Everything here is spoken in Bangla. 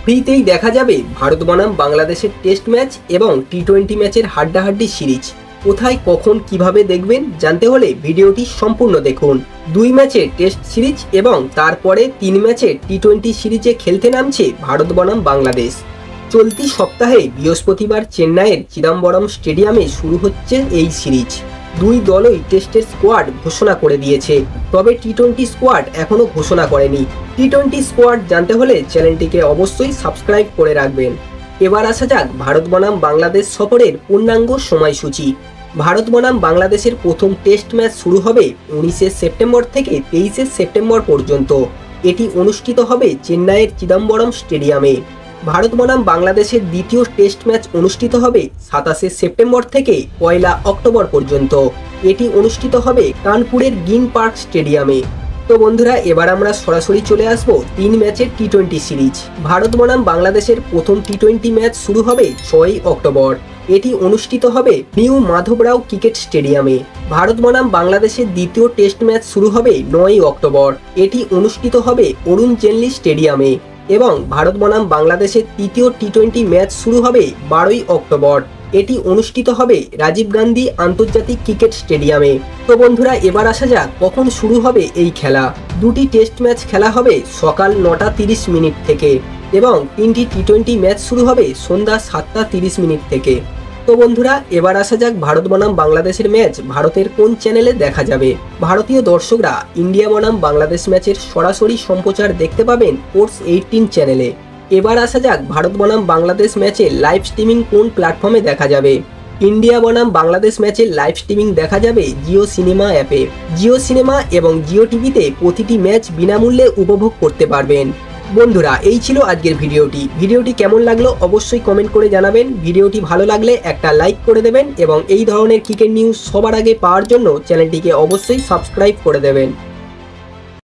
ফ্রিতেই দেখা যাবে ভারত বনাম বাংলাদেশের টেস্ট ম্যাচ এবং টি-20 ম্যাচের হাড্ডাহাড্ডি সিরিজ। কোথায়, কখন, কিভাবে দেখবেন জানতে হলে ভিডিওটি সম্পূর্ণ দেখুন। 2 ম্যাচের টেস্ট সিরিজ এবং তারপরে 3 ম্যাচের টি-20 সিরিজে খেলতে নামছে ভারত বনাম বাংলাদেশ। চলতি সপ্তাহে বৃহস্পতিবার চেন্নাইয়ের চিদম্বরম স্টেডিয়ামে শুরু হচ্ছে এই সিরিজ। 2 দলই টেস্টের স্কোয়াড ঘোষণা করে দিয়েছে, তবে টি-20 স্কোয়াড এখনও ঘোষণা করেনি। টি-20 স্কোয়াড জানতে হলে চ্যানেলটিকে অবশ্যই সাবস্ক্রাইব করে রাখবেন। এবার আসা যাক ভারত বনাম বাংলাদেশ সফরের পূর্ণাঙ্গ সময়সূচি। ভারত বনাম বাংলাদেশের প্রথম টেস্ট ম্যাচ শুরু হবে 19শে সেপ্টেম্বর থেকে 23শে সেপ্টেম্বর পর্যন্ত। এটি অনুষ্ঠিত হবে চেন্নাইয়ের চিদম্বরম স্টেডিয়ামে। ভারত বনাম বাংলাদেশের দ্বিতীয় টেস্ট ম্যাচ অনুষ্ঠিত হবে 27শে সেপ্টেম্বর থেকে 1 অক্টোবর পর্যন্ত। এটি অনুষ্ঠিত হবে কানপুরের গ্রিন পার্ক স্টেডিয়ামে। তো বন্ধুরা, এবার আমরা সরাসরি চলে আসবো 3 ম্যাচের টি-20 সিরিজ। ভারত বনাম বাংলাদেশের প্রথম টি-20 ম্যাচ শুরু হবে 6 অক্টোবর। এটি অনুষ্ঠিত হবে নিউ মাধবরাও ক্রিকেট স্টেডিয়ামে। ভারত বনাম বাংলাদেশের দ্বিতীয় টেস্ট ম্যাচ শুরু হবে 9 অক্টোবর। এটি অনুষ্ঠিত হবে অরুণ জেটলি স্টেডিয়ামে। এবং ভারত বনাম বাংলাদেশের তৃতীয় টি-20 ম্যাচ শুরু হবে 12 অক্টোবর। এটি অনুষ্ঠিত হবে রাজীব গান্ধী আন্তর্জাতিক ক্রিকেট স্টেডিয়ামে। তো বন্ধুরা, এবার আসা যাক কখন শুরু হবে এই খেলা। 2টি টেস্ট ম্যাচ খেলা হবে সকাল 9:30 থেকে এবং 3টি টি-20 ম্যাচ শুরু হবে সন্ধ্যা 7:30 থেকে। তো বন্ধুরা, এবার আসা যাক ভারত বনাম বাংলাদেশের ম্যাচ ভারতের কোন চ্যানেলে দেখা যাবে। ভারতীয় দর্শকরা ইন্ডিয়া বনাম বাংলাদেশ ম্যাচের সরাসরি সম্প্রচার দেখতে পাবেন স্পোর্টস 18 চ্যানেলে। এবার আসা যাক ভারত বনাম বাংলাদেশ ম্যাচের লাইভ স্ট্রিমিং কোন প্ল্যাটফর্মে দেখা যাবে। ইন্ডিয়া বনাম বাংলাদেশ ম্যাচের লাইভ স্ট্রিমিং দেখা যাবে জিও সিনেমা অ্যাপে। জিও সিনেমা এবং জিও টিভিতে প্রতিটি ম্যাচ বিনামূল্যে উপভোগ করতে পারবেন। বন্ধুরা, এই ছিল আজকের ভিডিওটি কেমন লাগলো অবশ্যই কমেন্ট করে জানাবেন। ভিডিওটি ভালো লাগলে একটা লাইক করে দেবেন এবং এই ধরনের ক্রিকেট নিউজ সবার আগে পাওয়ার জন্য চ্যানেলটিকে অবশ্যই সাবস্ক্রাইব করে দেবেন।